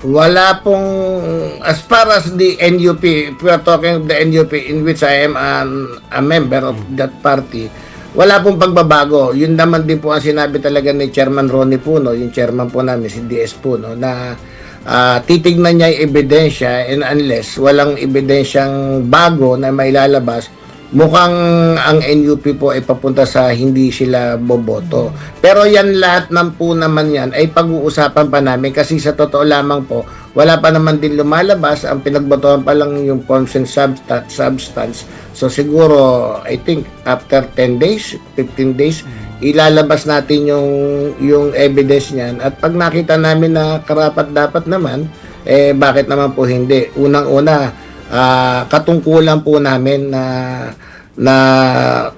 Wala pong, as far as the NUP, if we are talking of the NUP in which I am a member of that party, wala pong pagbabago. Yun naman din po ang sinabi talaga ni Chairman Ronnie Puno, yung chairman po namin, si DS Puno, na titignan niya yung ebidensya, and unless walang ebidensyang bago na mailalabas, mukhang ang NUP po ay papunta sa hindi sila boboto. Pero yan lahat ng po naman yan ay pag-uusapan pa namin kasi sa totoo lamang po, wala pa naman din lumalabas. Ang pinagbotohan pa lang yung forms and substance. So siguro, I think after 10 days, 15 days, ilalabas natin yung evidence niyan. At pag nakita namin na karapat-dapat naman, bakit naman po hindi? Unang-una, katungkulan po namin na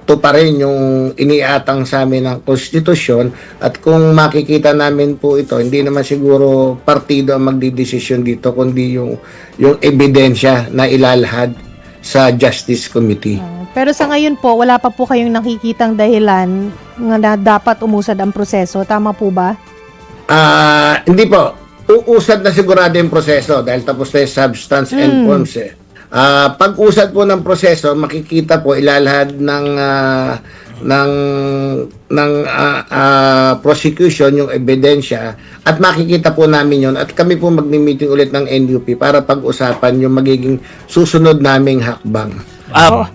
tuparin yung iniatang sa amin ng konstitusyon, at kung makikita namin po ito, hindi naman siguro partido ang magdidesisyon dito, kundi yung ebidensya na ilalahad sa Justice Committee. Pero sa ngayon po, wala pa po kayong nakikitang dahilan na dapat umusad ang proseso. Tama po ba? Hindi po. Uusad na sigurado yung proseso dahil tapos na yung substance and forms pag-usad po ng proseso, makikita po ilalahad ng prosecution yung ebidensya, at makikita po namin yon, at kami po magmi-meeting ulit ng NUP para pag-usapan yung magiging susunod naming hakbang.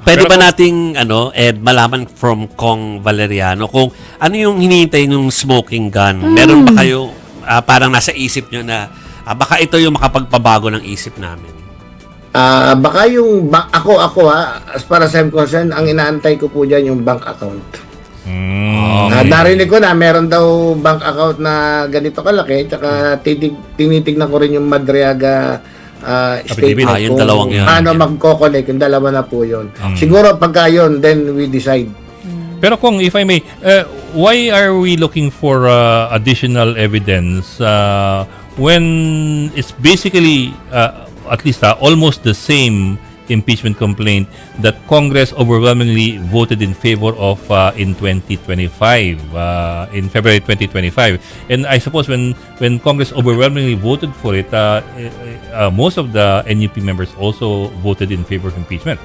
Pwede ba nating Ed, malaman from Kong Valeriano kung ano yung hinihintay ng smoking gun? Meron ba kayo parang nasa isip nyo na baka ito yung makapagpabago ng isip namin? Baka yung ako as far as I'm concerned, ang inaantay ko po dyan yung bank account. Okay. Narinig ko na meron daw bank account na ganito kalaki, tsaka tinitignan ko rin yung Madriaga statement yung dalawang yun. Paano magko-connect, yung dalawa na po yun. Siguro pagka yun, then we decide. Pero kung, if I may, why are we looking for additional evidence when it's basically at least almost the same impeachment complaint that Congress overwhelmingly voted in favor of in 2025, in February 2025. And I suppose when Congress overwhelmingly voted for it, most of the NUP members also voted in favor of impeachment.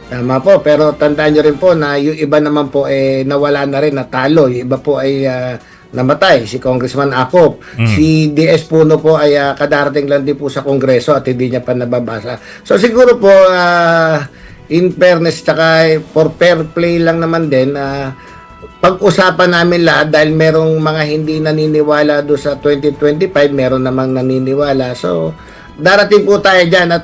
Tama po, pero tandaan nyo rin po na yung iba naman po nawala na rin, natalo. Yung iba po ay namatay. Si Congressman Acop. Si DS Puno po ay kadarating lang din po sa Kongreso at hindi niya pa nababasa. So siguro po, in fairness, tsaka for fair play lang naman din, pag-usapan namin lahat dahil merong mga hindi naniniwala do sa 2025, meron namang naniniwala. So darating po tayo dyan, at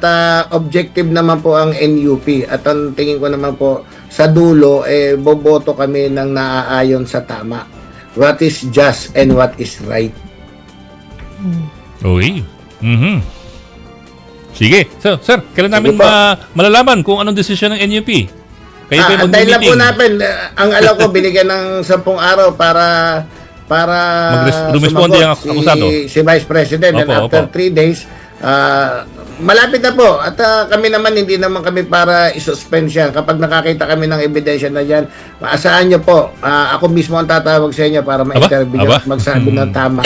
objective naman po ang NUP, at ang tingin ko naman po sa dulo, boboto kami ng naaayon sa tama. What is just and what is right. Okay. Sige. So, sir, kailan namin malalaman kung anong desisyon ng NUP? Kayo kayo antayin lang po mag-meeting. natin. Ang alam ko, binigyan ng 10 araw para Rumisponde ang akusado. si Vice President. And after 3 days, malapit na po. At kami naman, hindi naman kami para isuspend siya. Kapag nakakita kami ng ebidensya na dyan, maasahan nyo po, ako mismo ang tatawag sa inyo para ma-interview at magsabi ng tama.